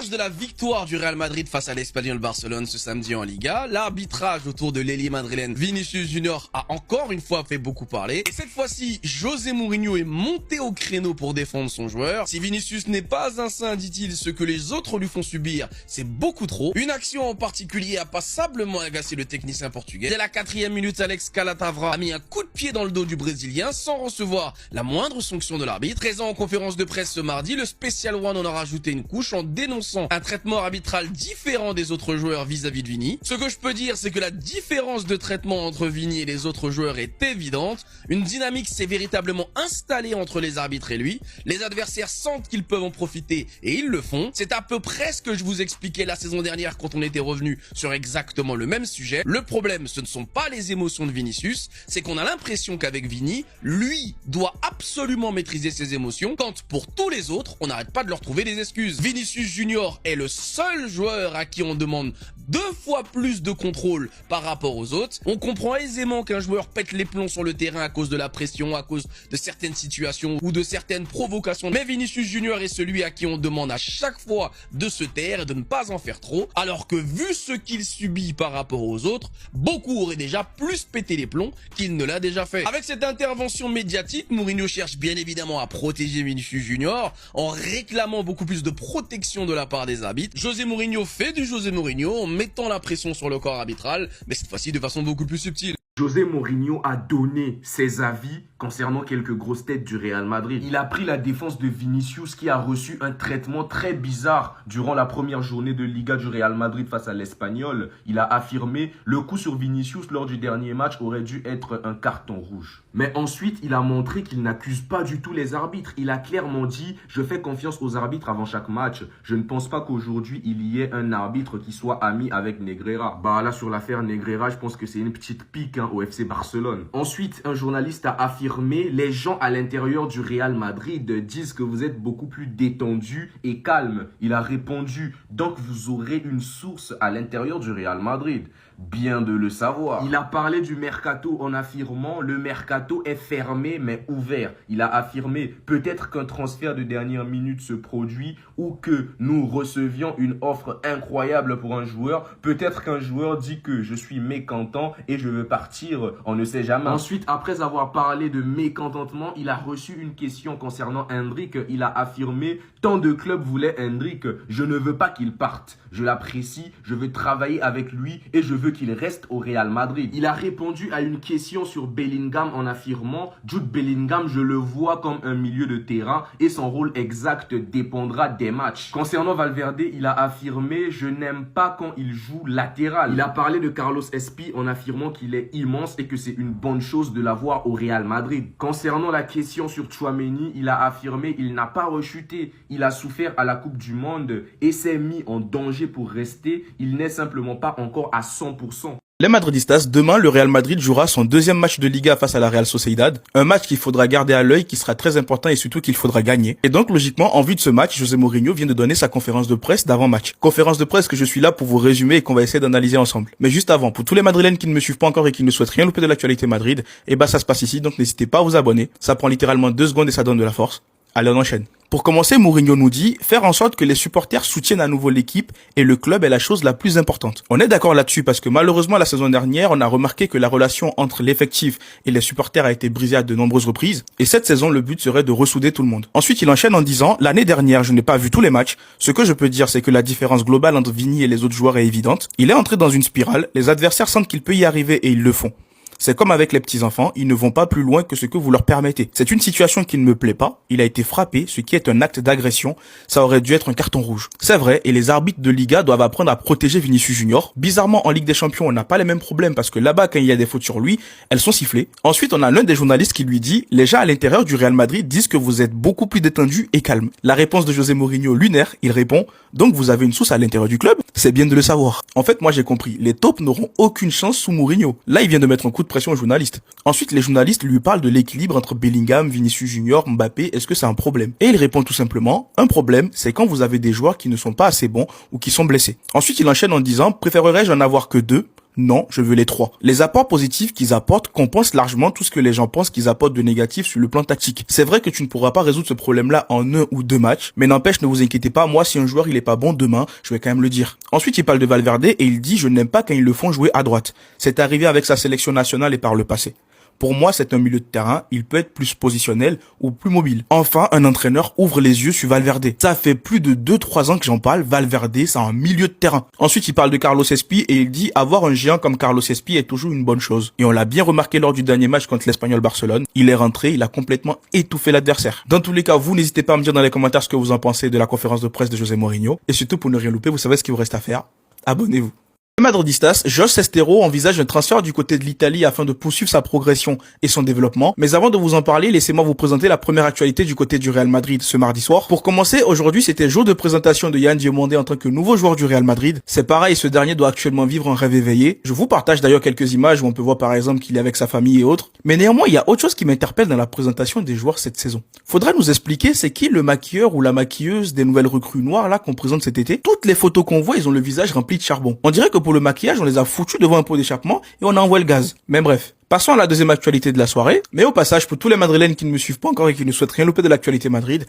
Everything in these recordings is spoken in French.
marge de la victoire du Real Madrid face à l'Espagnol Barcelone ce samedi en Liga, l'arbitrage autour de l'ailier madrilène Vinicius Junior a encore une fois fait beaucoup parler. Et cette fois-ci, José Mourinho est monté au créneau pour défendre son joueur. Si Vinicius n'est pas un saint, dit-il, ce que les autres lui font subir, c'est beaucoup trop. Une action en particulier a passablement agacé le technicien portugais. Dès la 4e minute, Alex Calatavra a mis un coup de pied dans le dos du Brésilien sans recevoir la moindre sanction de l'arbitre. Présent en conférence de presse ce mardi, le Special One en a rajouté une couche en dénonçant un traitement arbitral différent des autres joueurs vis-à-vis de Vini. Ce que je peux dire, c'est que la différence de traitement entre Vini et les autres joueurs est évidente. Une dynamique s'est véritablement installée entre les arbitres et lui. Les adversaires sentent qu'ils peuvent en profiter et ils le font. C'est à peu près ce que je vous expliquais la saison dernière quand on était revenu sur exactement le même sujet. Le problème, ce ne sont pas les émotions de Vinicius, c'est qu'on a l'impression qu'avec Vini, lui doit absolument maîtriser ses émotions, quand pour tous les autres, on n'arrête pas de leur trouver des excuses. Vinicius Junior est le seul joueur à qui on demande 2 fois plus de contrôle par rapport aux autres. On comprend aisément qu'un joueur pète les plombs sur le terrain à cause de la pression, à cause de certaines situations ou de certaines provocations. Mais Vinicius Junior est celui à qui on demande à chaque fois de se taire et de ne pas en faire trop. Alors que vu ce qu'il subit par rapport aux autres, beaucoup auraient déjà plus pété les plombs qu'il ne l'a déjà fait. Avec cette intervention médiatique, Mourinho cherche bien évidemment à protéger Vinicius Junior en réclamant beaucoup plus de protection de la part des arbitres. José Mourinho fait du José Mourinho en mettant la pression sur le corps arbitral, mais cette fois-ci de façon beaucoup plus subtile. José Mourinho a donné ses avis concernant quelques grosses têtes du Real Madrid. Il a pris la défense de Vinicius qui a reçu un traitement très bizarre durant la première journée de Liga du Real Madrid face à l'Espagnol. Il a affirmé le coup sur Vinicius lors du dernier match aurait dû être un carton rouge. Mais ensuite, il a montré qu'il n'accuse pas du tout les arbitres. Il a clairement dit « Je fais confiance aux arbitres avant chaque match. Je ne pense pas qu'aujourd'hui, il y ait un arbitre qui soit ami avec Negreira. » Bah là, sur l'affaire Negreira, je pense que c'est une petite pique au FC Barcelone. Ensuite, un journaliste a affirmé « Les gens à l'intérieur du Real Madrid disent que vous êtes beaucoup plus détendu et calme. » Il a répondu « Donc vous aurez une source à l'intérieur du Real Madrid. » Bien de le savoir. Il a parlé du mercato en affirmant « Le mercato est fermé mais ouvert. » Il a affirmé « Peut-être qu'un transfert de dernière minute se produit ou que nous recevions une offre incroyable pour un joueur. Peut-être qu'un joueur dit que je suis mécontent et je veux partir. On ne sait jamais. » Ensuite, après avoir parlé de mécontentement, il a reçu une question concernant Endrick. Il a affirmé « Tant de clubs voulaient Endrick. Je ne veux pas qu'il parte. Je l'apprécie. Je veux travailler avec lui et je veux qu'il reste au Real Madrid. » Il a répondu à une question sur Bellingham en affirmant « Jude Bellingham, je le vois comme un milieu de terrain et son rôle exact dépendra des matchs. » Concernant Valverde, il a affirmé « Je n'aime pas quand il joue latéral. » Il a parlé de Carlos Espi en affirmant qu'il est immense et que c'est une bonne chose de l'avoir au Real Madrid. Concernant la question sur Tchouaméni, il a affirmé « Il n'a pas rechuté. Il a souffert à la Coupe du Monde et s'est mis en danger pour rester. Il n'est simplement pas encore à 100%. » Les Madridistas, demain, le Real Madrid jouera son 2e match de Liga face à la Real Sociedad. Un match qu'il faudra garder à l'œil, qui sera très important et surtout qu'il faudra gagner. Et donc, logiquement, en vue de ce match, José Mourinho vient de donner sa conférence de presse d'avant-match. Conférence de presse que je suis là pour vous résumer et qu'on va essayer d'analyser ensemble. Mais juste avant, pour tous les Madrilènes qui ne me suivent pas encore et qui ne souhaitent rien louper de l'actualité Madrid, ça se passe ici, donc n'hésitez pas à vous abonner. Ça prend littéralement 2 secondes et ça donne de la force. Allez, on enchaîne. Pour commencer, Mourinho nous dit faire en sorte que les supporters soutiennent à nouveau l'équipe et le club est la chose la plus importante. On est d'accord là-dessus parce que malheureusement la saison dernière, on a remarqué que la relation entre l'effectif et les supporters a été brisée à de nombreuses reprises et cette saison, le but serait de ressouder tout le monde. Ensuite, il enchaîne en disant l'année dernière, je n'ai pas vu tous les matchs. Ce que je peux dire, c'est que la différence globale entre Vini et les autres joueurs est évidente. Il est entré dans une spirale, les adversaires sentent qu'il peut y arriver et ils le font. C'est comme avec les petits-enfants, ils ne vont pas plus loin que ce que vous leur permettez. C'est une situation qui ne me plaît pas. Il a été frappé, ce qui est un acte d'agression. Ça aurait dû être un carton rouge. C'est vrai, et les arbitres de Liga doivent apprendre à protéger Vinicius Junior. Bizarrement, en Ligue des Champions, on n'a pas les mêmes problèmes parce que là-bas, quand il y a des fautes sur lui, elles sont sifflées. Ensuite, on a l'un des journalistes qui lui dit « Les gens à l'intérieur du Real Madrid disent que vous êtes beaucoup plus détendu et calme. » La réponse de José Mourinho, lunaire, il répond « Donc vous avez une source à l'intérieur du club ?» C'est bien de le savoir. En fait, moi j'ai compris. Les taupes n'auront aucune chance sous Mourinho. Là, il vient de mettre un coup de pression aux journalistes. Ensuite, les journalistes lui parlent de l'équilibre entre Bellingham, Vinicius Junior, Mbappé. Est-ce que c'est un problème? Et il répond tout simplement, un problème, c'est quand vous avez des joueurs qui ne sont pas assez bons ou qui sont blessés. Ensuite, il enchaîne en disant, préférerais-je en avoir que 2? Non, je veux les trois. Les apports positifs qu'ils apportent compensent largement tout ce que les gens pensent qu'ils apportent de négatif sur le plan tactique. C'est vrai que tu ne pourras pas résoudre ce problème-là en 1 ou 2 matchs, mais n'empêche, ne vous inquiétez pas, moi si un joueur il est pas bon demain, je vais quand même le dire. Ensuite, il parle de Valverde et il dit je n'aime pas quand ils le font jouer à droite. C'est arrivé avec sa sélection nationale et par le passé. Pour moi, c'est un milieu de terrain, il peut être plus positionnel ou plus mobile. Enfin, un entraîneur ouvre les yeux sur Valverde. Ça fait plus de 2-3 ans que j'en parle, Valverde, c'est un milieu de terrain. Ensuite, il parle de Carlos Espi et il dit avoir un géant comme Carlos Espi est toujours une bonne chose. Et on l'a bien remarqué lors du dernier match contre l'Espagnol Barcelone. Il est rentré, il a complètement étouffé l'adversaire. Dans tous les cas, vous n'hésitez pas à me dire dans les commentaires ce que vous en pensez de la conférence de presse de José Mourinho. Et surtout, pour ne rien louper, vous savez ce qu'il vous reste à faire. Abonnez-vous. Madridistas, Jorge Sestero envisage un transfert du côté de l'Italie afin de poursuivre sa progression et son développement. Mais avant de vous en parler, laissez-moi vous présenter la première actualité du côté du Real Madrid ce mardi soir. Pour commencer, aujourd'hui, c'était jour de présentation de Yann Diomandé en tant que nouveau joueur du Real Madrid. C'est pareil, ce dernier doit actuellement vivre un rêve éveillé. Je vous partage d'ailleurs quelques images où on peut voir par exemple qu'il est avec sa famille et autres. Mais néanmoins, il y a autre chose qui m'interpelle dans la présentation des joueurs cette saison. Faudrait nous expliquer c'est qui le maquilleur ou la maquilleuse des nouvelles recrues noires là qu'on présente cet été. Toutes les photos qu'on voit, ils ont le visage rempli de charbon. On dirait que pour le maquillage, on les a foutus devant un pot d'échappement et on a envoyé le gaz. Mais bref. Passons à la deuxième actualité de la soirée. Mais au passage, pour tous les Madrilènes qui ne me suivent pas encore et qui ne souhaitent rien louper de l'actualité Madrid,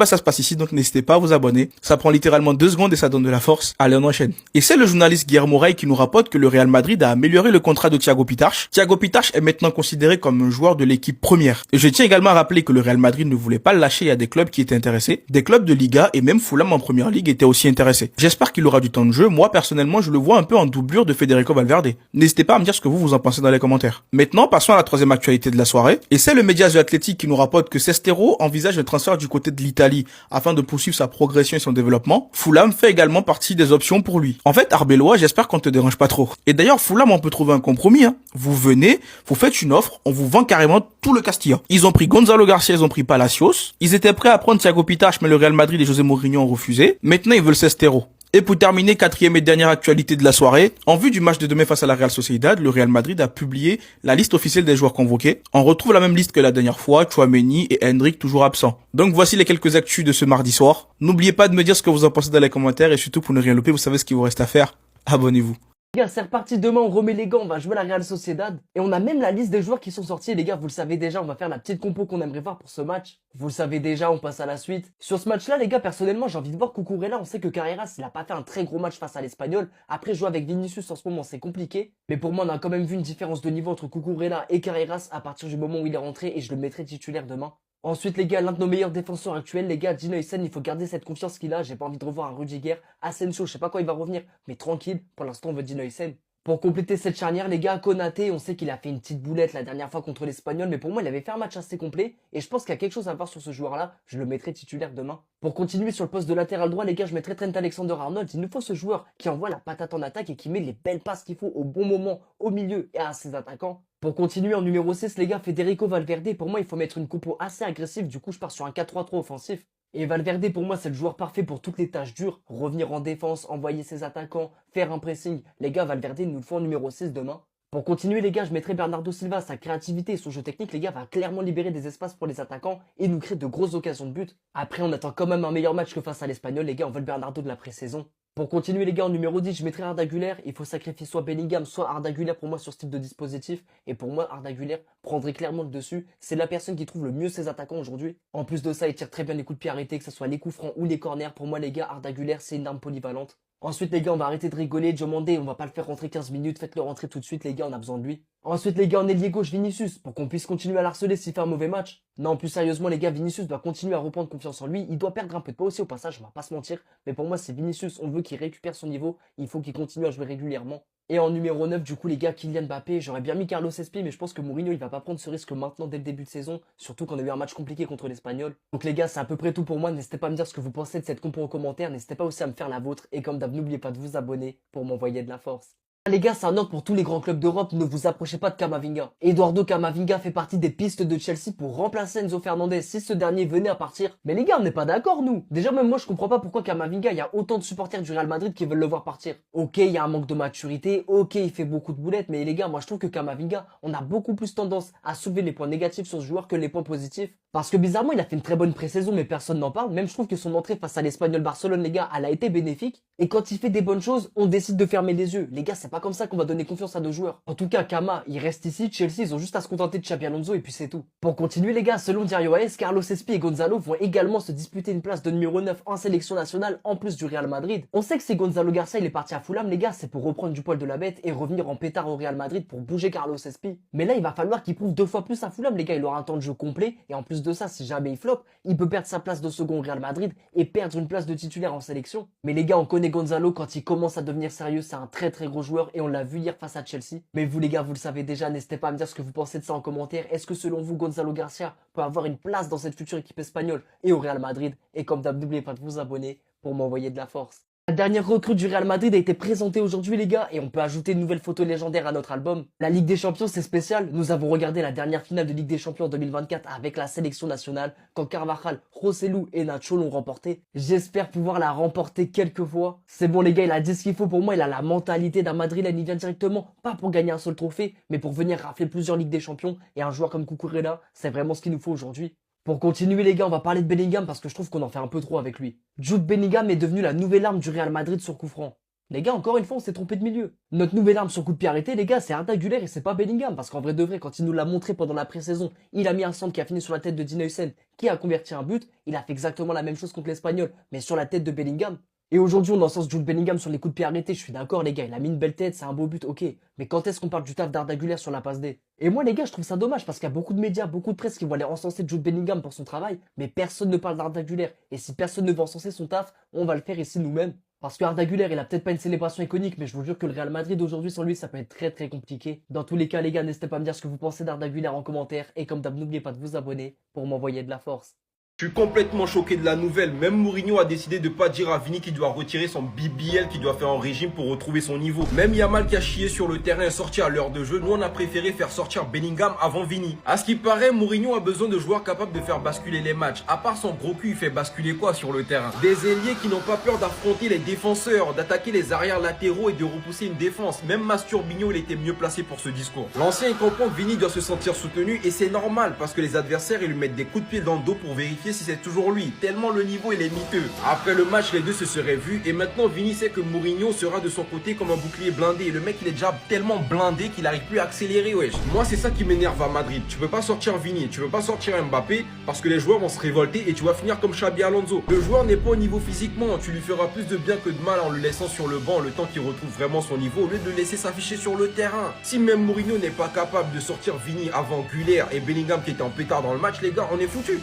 ça se passe ici, donc n'hésitez pas à vous abonner. Ça prend littéralement 2 secondes et ça donne de la force. Allez, on enchaîne. Et c'est le journaliste Guillermo Rey qui nous rapporte que le Real Madrid a amélioré le contrat de Thiago Pitach. Thiago Pitach est maintenant considéré comme un joueur de l'équipe première. Et je tiens également à rappeler que le Real Madrid ne voulait pas le lâcher, il y a des clubs qui étaient intéressés. Des clubs de Liga et même Fulham en première ligue étaient aussi intéressés. J'espère qu'il aura du temps de jeu. Moi, personnellement, je le vois un peu en doublure de Federico Valverde. N'hésitez pas à me dire ce que vous en pensez dans les commentaires. Maintenant, passons à la troisième actualité de la soirée. Et c'est le média The Athletic qui nous rapporte que Sestero envisage un transfert du côté de l'Italie afin de poursuivre sa progression et son développement. Fulham fait également partie des options pour lui. En fait, Arbeloa, j'espère qu'on te dérange pas trop. Et d'ailleurs, Fulham, on peut trouver un compromis. Vous venez, vous faites une offre, on vous vend carrément tout le Castilla. Ils ont pris Gonzalo Garcia, ils ont pris Palacios. Ils étaient prêts à prendre Thiago Pitach, mais le Real Madrid et José Mourinho ont refusé. Maintenant, ils veulent Sestero. Et pour terminer, quatrième et dernière actualité de la soirée, en vue du match de demain face à la Real Sociedad, le Real Madrid a publié la liste officielle des joueurs convoqués. On retrouve la même liste que la dernière fois, Tchouaméni et Hendrik toujours absents. Donc voici les quelques actus de ce mardi soir. N'oubliez pas de me dire ce que vous en pensez dans les commentaires et surtout pour ne rien louper, vous savez ce qu'il vous reste à faire. Abonnez-vous. Les gars, c'est reparti, demain on remet les gants, on va jouer à la Real Sociedad. Et on a même la liste des joueurs qui sont sortis, les gars, vous le savez déjà, on va faire la petite compo qu'on aimerait voir pour ce match. Vous le savez déjà, on passe à la suite. Sur ce match-là, les gars, personnellement, j'ai envie de voir Cucurella. On sait que Carreras, il a pas fait un très gros match face à l'Espagnol. Après, jouer avec Vinicius en ce moment, c'est compliqué. Mais pour moi, on a quand même vu une différence de niveau entre Cucurella et Carreras à partir du moment où il est rentré et je le mettrai titulaire demain. Ensuite, les gars, l'un de nos meilleurs défenseurs actuels, les gars, Dean Huijsen, il faut garder cette confiance qu'il a. J'ai pas envie de revoir un Rudiger. Asensio, je sais pas quand il va revenir, mais tranquille, pour l'instant, on veut Dean Huijsen. Pour compléter cette charnière, les gars, Konaté, on sait qu'il a fait une petite boulette la dernière fois contre l'Espagnol, mais pour moi, il avait fait un match assez complet, et je pense qu'il y a quelque chose à voir sur ce joueur-là, je le mettrai titulaire demain. Pour continuer sur le poste de latéral droit, les gars, je mettrai Trent Alexander-Arnold, il nous faut ce joueur qui envoie la patate en attaque et qui met les belles passes qu'il faut au bon moment, au milieu et à ses attaquants. Pour continuer en numéro 6, les gars, Federico Valverde, pour moi, il faut mettre une compo assez agressive, du coup, je pars sur un 4-3-3 offensif. Et Valverde, pour moi, c'est le joueur parfait pour toutes les tâches dures. Revenir en défense, envoyer ses attaquants, faire un pressing. Les gars, Valverde, il nous le faut en numéro 6 demain. Pour continuer, les gars, je mettrai Bernardo Silva. Sa créativité et son jeu technique, les gars, va clairement libérer des espaces pour les attaquants et nous créer de grosses occasions de but. Après, on attend quand même un meilleur match que face à l'Espagnol. Les gars, on veut le Bernardo de la pré-saison. Pour continuer, les gars, en numéro 10, je mettrai Arda Güler. Il faut sacrifier soit Bellingham, soit Arda Güler pour moi sur ce type de dispositif. Et pour moi, Arda Güler prendrait clairement le dessus. C'est la personne qui trouve le mieux ses attaquants aujourd'hui. En plus de ça, il tire très bien les coups de pied arrêtés, que ce soit les coups francs ou les corners. Pour moi, les gars, Arda Güler, c'est une arme polyvalente. Ensuite, les gars, on va arrêter de rigoler. Diomandé, on va pas le faire rentrer 15 minutes. Faites-le rentrer tout de suite, les gars, on a besoin de lui. Ensuite, les gars, on est ailier gauche Vinicius pour qu'on puisse continuer à l'harceler s'il fait un mauvais match. Non, plus sérieusement, les gars, Vinicius doit continuer à reprendre confiance en lui. Il doit perdre un peu de poids aussi au passage, on va pas se mentir. Mais pour moi, c'est Vinicius. On veut qu'il récupère son niveau. Il faut qu'il continue à jouer régulièrement. Et en numéro 9, du coup, les gars, Kylian Mbappé, j'aurais bien mis Carlos Espi, mais je pense que Mourinho, il va pas prendre ce risque maintenant dès le début de saison, surtout qu'on a eu un match compliqué contre l'Espagnol. Donc les gars, c'est à peu près tout pour moi. N'hésitez pas à me dire ce que vous pensez de cette compo en commentaire. N'hésitez pas aussi à me faire la vôtre. Et comme d'hab, n'oubliez pas de vous abonner pour m'envoyer de la force. Les gars, c'est un ordre pour tous les grands clubs d'Europe, ne vous approchez pas de Camavinga. Eduardo Camavinga fait partie des pistes de Chelsea pour remplacer Enzo Fernandez si ce dernier venait à partir. Mais les gars, on n'est pas d'accord nous. Déjà même moi je comprends pas pourquoi Camavinga, il y a autant de supporters du Real Madrid qui veulent le voir partir. Ok, il y a un manque de maturité, ok, il fait beaucoup de boulettes, mais les gars, moi je trouve que Camavinga, on a beaucoup plus tendance à soulever les points négatifs sur ce joueur que les points positifs. Parce que bizarrement, il a fait une très bonne pré-saison, mais personne n'en parle. Même je trouve que son entrée face à l'Espagnol Barcelone, les gars, elle a été bénéfique. Et quand il fait des bonnes choses, on décide de fermer les yeux. Les gars, c'est pas comme ça qu'on va donner confiance à nos joueurs. En tout cas, Kama, il reste ici. Chelsea, ils ont juste à se contenter de Xabi Alonso et puis c'est tout. Pour continuer, les gars, selon Diario AS, Carlos Espi et Gonzalo vont également se disputer une place de numéro 9 en sélection nationale en plus du Real Madrid. On sait que si Gonzalo Garcia il est parti à Fulham, les gars, c'est pour reprendre du poil de la bête et revenir en pétard au Real Madrid pour bouger Carlos Espi. Mais là, il va falloir qu'il prouve 2 fois plus à Fulham, les gars. Il aura un temps de jeu complet et en plus de ça, si jamais il flop, il peut perdre sa place de second au Real Madrid et perdre une place de titulaire en sélection. Mais les gars, on connaît Gonzalo, quand il commence à devenir sérieux, c'est un très gros joueur et on l'a vu hier face à Chelsea. Mais vous les gars, vous le savez déjà, n'hésitez pas à me dire ce que vous pensez de ça en commentaire. Est-ce que selon vous, Gonzalo Garcia peut avoir une place dans cette future équipe espagnole et au Real Madrid? Et comme d'hab, n'oubliez pas de vous abonner pour m'envoyer de la force. La dernière recrue du Real Madrid a été présentée aujourd'hui les gars et on peut ajouter une nouvelle photo légendaire à notre album. La Ligue des Champions c'est spécial, nous avons regardé la dernière finale de Ligue des Champions 2024 avec la sélection nationale quand Carvajal, Rosselló et Nacho l'ont remporté. J'espère pouvoir la remporter quelques fois. C'est bon les gars, il a dit ce qu'il faut pour moi, il a la mentalité d'un Madrilène, il vient directement, pas pour gagner un seul trophée, mais pour venir rafler plusieurs Ligues des Champions et un joueur comme Cucurella, c'est vraiment ce qu'il nous faut aujourd'hui. Pour continuer les gars, on va parler de Bellingham parce que je trouve qu'on en fait un peu trop avec lui. Jude Bellingham est devenu la nouvelle arme du Real Madrid sur coup franc. Les gars, encore une fois, on s'est trompé de milieu. Notre nouvelle arme sur coup de pied arrêté, les gars, c'est Arda Güler et c'est pas Bellingham. Parce qu'en vrai de vrai, quand il nous l'a montré pendant la pré-saison, il a mis un centre qui a fini sur la tête de Dean Huijsen, qui a converti un but. Il a fait exactement la même chose contre l'Espagnol, mais sur la tête de Bellingham. Et aujourd'hui, on encense Jude Bellingham sur les coups de pied arrêtés. Je suis d'accord, les gars, il a mis une belle tête, c'est un beau but, ok. Mais quand est-ce qu'on parle du taf d'Arda Güler sur la passe D? Et moi, les gars, je trouve ça dommage parce qu'il y a beaucoup de médias, beaucoup de presse qui vont aller encenser Jude Bellingham pour son travail, mais personne ne parle d'Arda Güler. Et si personne ne veut encenser son taf, on va le faire ici nous-mêmes. Parce que Arda Güler, il a peut-être pas une célébration iconique, mais je vous jure que le Real Madrid aujourd'hui sans lui, ça peut être très compliqué. Dans tous les cas, les gars, n'hésitez pas à me dire ce que vous pensez d'Arda Güler en commentaire. Et comme d'hab, n'oubliez pas de vous abonner pour m'envoyer de la force. Je suis complètement choqué de la nouvelle. Même Mourinho a décidé de pas dire à Vini qu'il doit retirer son BBL, qu'il doit faire un régime pour retrouver son niveau. Même Yamal qui a chié sur le terrain et sorti à l'heure de jeu, nous on a préféré faire sortir Bellingham avant Vini. À ce qui paraît, Mourinho a besoin de joueurs capables de faire basculer les matchs. À part son gros cul, il fait basculer quoi sur le terrain? Des ailiers qui n'ont pas peur d'affronter les défenseurs, d'attaquer les arrières latéraux et de repousser une défense. Même Masturbino, il était mieux placé pour ce discours. L'ancien il comprend que Vini doit se sentir soutenu et c'est normal parce que les adversaires ils lui mettent des coups de pied dans le dos pour vérifier si c'est toujours lui, tellement le niveau il est miteux. Après le match, les deux se seraient vus et maintenant Vini sait que Mourinho sera de son côté comme un bouclier blindé. Et le mec il est déjà tellement blindé qu'il n'arrive plus à accélérer, wesh. Moi c'est ça qui m'énerve à Madrid. Tu peux pas sortir Vini, tu peux pas sortir Mbappé parce que les joueurs vont se révolter et tu vas finir comme Xabi Alonso. Le joueur n'est pas au niveau physiquement, tu lui feras plus de bien que de mal en le laissant sur le banc le temps qu'il retrouve vraiment son niveau au lieu de le laisser s'afficher sur le terrain. Si même Mourinho n'est pas capable de sortir Vini avant Güler et Bellingham qui était en pétard dans le match, les gars, on est foutus.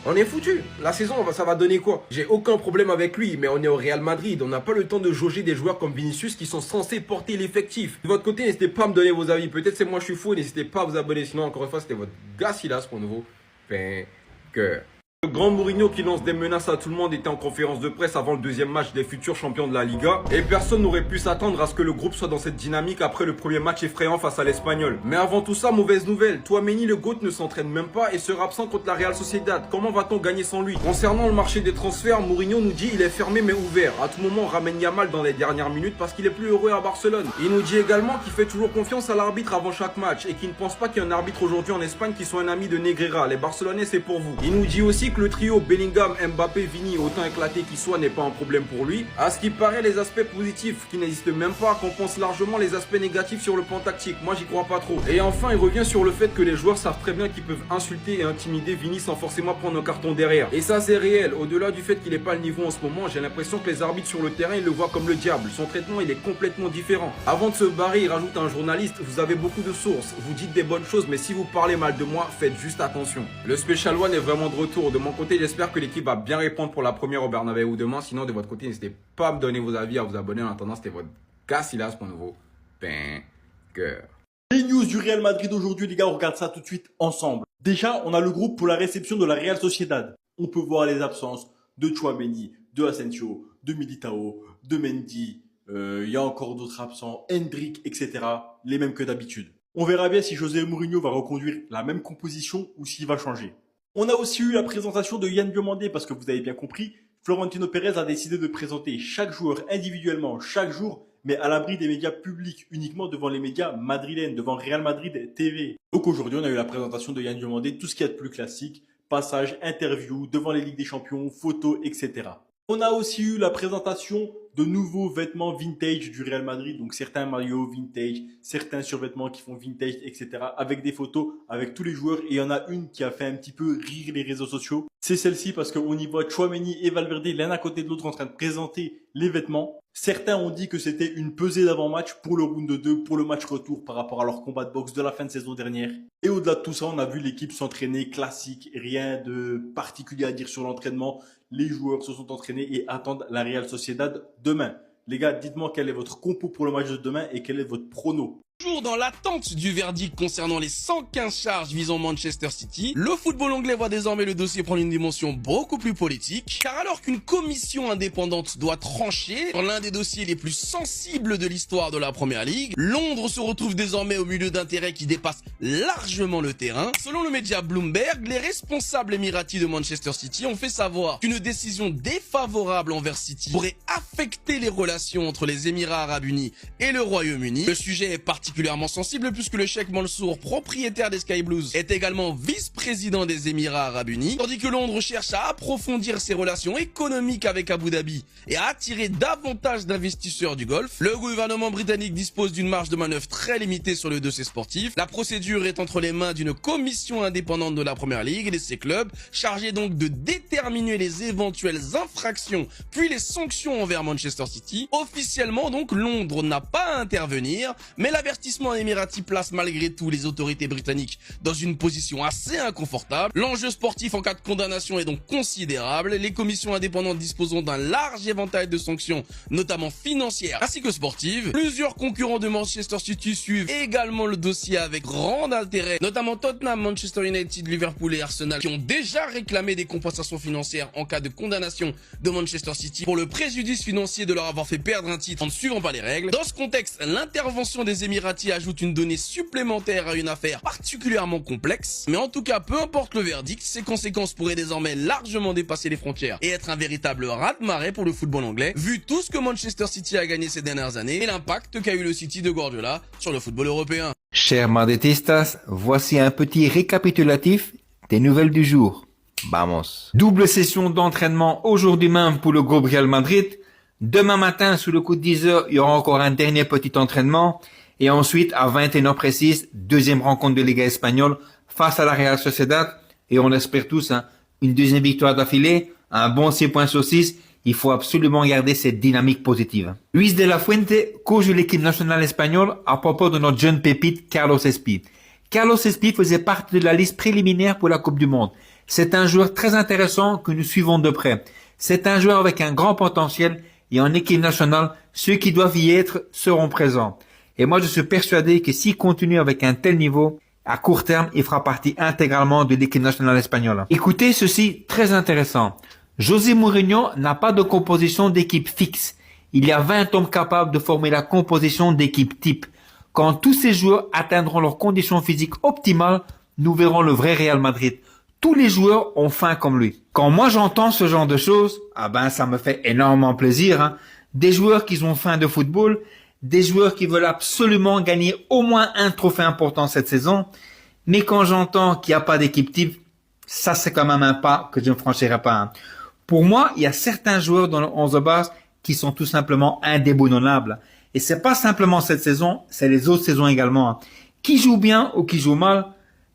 On est foutu. La saison, ça va donner quoi? J'ai aucun problème avec lui, mais on est au Real Madrid. On n'a pas le temps de jauger des joueurs comme Vinicius qui sont censés porter l'effectif. De votre côté, n'hésitez pas à me donner vos avis. Peut-être c'est moi je suis fou, n'hésitez pas à vous abonner. Sinon, encore une fois, c'était votre gars Silas pour nouveau. Vainqueur. Le grand Mourinho qui lance des menaces à tout le monde était en conférence de presse avant le deuxième match des futurs champions de la Liga. Et personne n'aurait pu s'attendre à ce que le groupe soit dans cette dynamique après le premier match effrayant face à l'Espagnol. Mais avant tout ça, mauvaise nouvelle. Tchouaméni le GOAT ne s'entraîne même pas et sera absent contre la Real Sociedad. Comment va-t-on gagner sans lui? Concernant le marché des transferts, Mourinho nous dit il est fermé mais ouvert. À tout moment, on ramène Yamal dans les dernières minutes parce qu'il est plus heureux à Barcelone. Il nous dit également qu'il fait toujours confiance à l'arbitre avant chaque match et qu'il ne pense pas qu'il y ait un arbitre aujourd'hui en Espagne qui soit un ami de Negreira. Les Barcelonais, c'est pour vous. Il nous dit aussi que le trio Bellingham, Mbappé, Vini, autant éclaté qu'il soit, n'est pas un problème pour lui. À ce qui paraît, les aspects positifs qui n'existent même pas compensent largement les aspects négatifs sur le plan tactique. Moi, j'y crois pas trop. Et enfin, il revient sur le fait que les joueurs savent très bien qu'ils peuvent insulter et intimider Vini sans forcément prendre un carton derrière. Et ça, c'est réel. Au-delà du fait qu'il n'est pas le niveau en ce moment, j'ai l'impression que les arbitres sur le terrain, ils le voient comme le diable. Son traitement, il est complètement différent. Avant de se barrer, il rajoute à un journaliste, vous avez beaucoup de sources, vous dites des bonnes choses, mais si vous parlez mal de moi, faites juste attention. Le Special One est vraiment de retour. De mon côté, j'espère que l'équipe va bien répondre pour la première au Bernabéu demain. Sinon, de votre côté, n'hésitez pas à me donner vos avis, à vous abonner. En attendant, c'était votre gars Silas pour nouveau. Vainqueur. Les news du Real Madrid aujourd'hui, les gars, on regarde ça tout de suite ensemble. Déjà, on a le groupe pour la réception de la Real Sociedad. On peut voir les absences de Tchouaméni, de Asensio, de Militao, de Mendy. Il y a encore d'autres absents, Hendrick, etc. Les mêmes que d'habitude. On verra bien si José Mourinho va reconduire la même composition ou s'il va changer. On a aussi eu la présentation de Yann Diomandé parce que vous avez bien compris, Florentino Pérez a décidé de présenter chaque joueur individuellement, chaque jour, mais à l'abri des médias publics, uniquement devant les médias madrilènes, devant Real Madrid TV. Donc aujourd'hui, on a eu la présentation de Yann Diomandé, tout ce qu'il y a de plus classique, passage, interview, devant les Ligues des Champions, photos, etc. On a aussi eu la présentation de nouveaux vêtements vintage du Real Madrid, donc certains maillots vintage, certains survêtements qui font vintage, etc. avec des photos, avec tous les joueurs. Et il y en a une qui a fait un petit peu rire les réseaux sociaux. C'est celle-ci parce qu'on y voit Tchouaméni et Valverde l'un à côté de l'autre en train de présenter les vêtements. Certains ont dit que c'était une pesée d'avant-match pour le round 2, pour le match retour par rapport à leur combat de boxe de la fin de saison dernière. Et au-delà de tout ça, on a vu l'équipe s'entraîner classique, rien de particulier à dire sur l'entraînement. Les joueurs se sont entraînés et attendent la Real Sociedad demain. Les gars, dites-moi quel est votre compo pour le match de demain et quel est votre prono. Toujours dans l'attente du verdict concernant les 115 charges visant Manchester City, le football anglais voit désormais le dossier prendre une dimension beaucoup plus politique, car alors qu'une commission indépendante doit trancher sur l'un des dossiers les plus sensibles de l'histoire de la Première Ligue, Londres se retrouve désormais au milieu d'intérêts qui dépassent largement le terrain. Selon le média Bloomberg, les responsables émiratis de Manchester City ont fait savoir qu'une décision défavorable envers City pourrait affecter les relations entre les Émirats Arabes Unis et le Royaume-Uni. Le sujet est particulièrement sensible puisque le cheikh Mansour, propriétaire des Sky Blues, est également vice-président des Émirats Arabes Unis, tandis que Londres cherche à approfondir ses relations économiques avec Abu Dhabi et à attirer davantage d'investisseurs du Golfe. Le gouvernement britannique dispose d'une marge de manœuvre très limitée sur le dossier sportif. La procédure est entre les mains d'une commission indépendante de la Première Ligue et de ses clubs, chargée donc de déterminer les éventuelles infractions puis les sanctions envers Manchester City. Officiellement donc, Londres n'a pas à intervenir, mais l'avertissement émirati place malgré tout les autorités britanniques dans une position assez inconfortable. L'enjeu sportif en cas de condamnation est donc considérable. Les commissions indépendantes disposant d'un large éventail de sanctions, notamment financières ainsi que sportives. Plusieurs concurrents de Manchester City suivent également le dossier avec grand intérêt, notamment Tottenham, Manchester United, Liverpool et Arsenal, qui ont déjà réclamé des compensations financières en cas de condamnation de Manchester City pour le préjudice financier de leur avoir fait perdre un titre en ne suivant pas les règles. Dans ce contexte, l'intervention des Émiratis ajoute une donnée supplémentaire à une affaire particulièrement complexe. Mais en tout cas, peu importe le verdict, ses conséquences pourraient désormais largement dépasser les frontières et être un véritable raz-de-marée pour le football anglais, vu tout ce que Manchester City a gagné ces dernières années et l'impact qu'a eu le City de Guardiola sur le football européen. Chers madridistas, voici un petit récapitulatif des nouvelles du jour. Vamos. Double session d'entraînement aujourd'hui même pour le groupe Real Madrid. Demain matin, sous le coup de 10h, il y aura encore un dernier petit entraînement. Et ensuite, à 21h précise, deuxième rencontre de Liga espagnole face à la Real Sociedad. Et on espère tous une deuxième victoire d'affilée, un bon 6 points sur 6. Il faut absolument garder cette dynamique positive. Luis de la Fuente coach de l'équipe nationale espagnole à propos de notre jeune pépite Carlos Espí. Carlos Espí faisait partie de la liste préliminaire pour la Coupe du Monde. C'est un joueur très intéressant que nous suivons de près. C'est un joueur avec un grand potentiel et en équipe nationale, ceux qui doivent y être seront présents. Et moi, je suis persuadé que s'il continue avec un tel niveau, à court terme, il fera partie intégralement de l'équipe nationale espagnole. Écoutez ceci, très intéressant. José Mourinho n'a pas de composition d'équipe fixe. Il y a 20 hommes capables de former la composition d'équipe type. Quand tous ces joueurs atteindront leurs conditions physiques optimales, nous verrons le vrai Real Madrid. Tous les joueurs ont faim comme lui. Quand moi j'entends ce genre de choses, ça me fait énormément plaisir. Des joueurs qui ont faim de football, des joueurs qui veulent absolument gagner au moins un trophée important cette saison. Mais quand j'entends qu'il n'y a pas d'équipe type, ça c'est quand même un pas que je ne franchirai pas. Pour moi, il y a certains joueurs dans le 11 de base qui sont tout simplement indéboulonnables. Et c'est pas simplement cette saison, c'est les autres saisons également. Qui jouent bien ou qui jouent mal,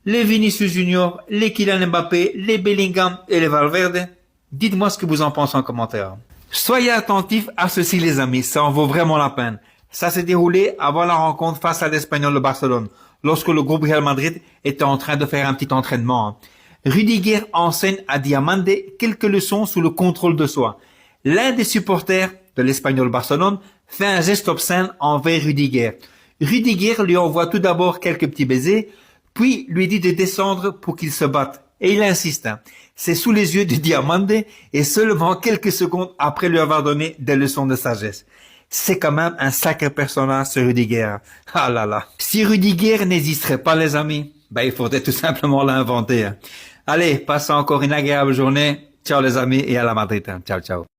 les Vinicius Junior, les Kylian Mbappé, les Bellingham et les Valverde. Dites-moi ce que vous en pensez en commentaire. Soyez attentifs à ceci les amis, ça en vaut vraiment la peine. Ça s'est déroulé avant la rencontre face à l'Espagnol de Barcelone, lorsque le groupe Real Madrid était en train de faire un petit entraînement. Rudiger enseigne à Diamande quelques leçons sous le contrôle de soi. L'un des supporters de l'Espagnol Barcelone fait un geste obscène envers Rudiger. Rudiger lui envoie tout d'abord quelques petits baisers, puis lui dit de descendre pour qu'il se batte. Et il insiste. C'est sous les yeux de Diamande et seulement quelques secondes après lui avoir donné des leçons de sagesse. C'est quand même un sacré personnage, ce Rudiger. Ah là là. Si Rudiger n'existerait pas, les amis, il faudrait tout simplement l'inventer. Allez, passez encore une agréable journée. Ciao les amis et à la Madrid. Ciao, ciao.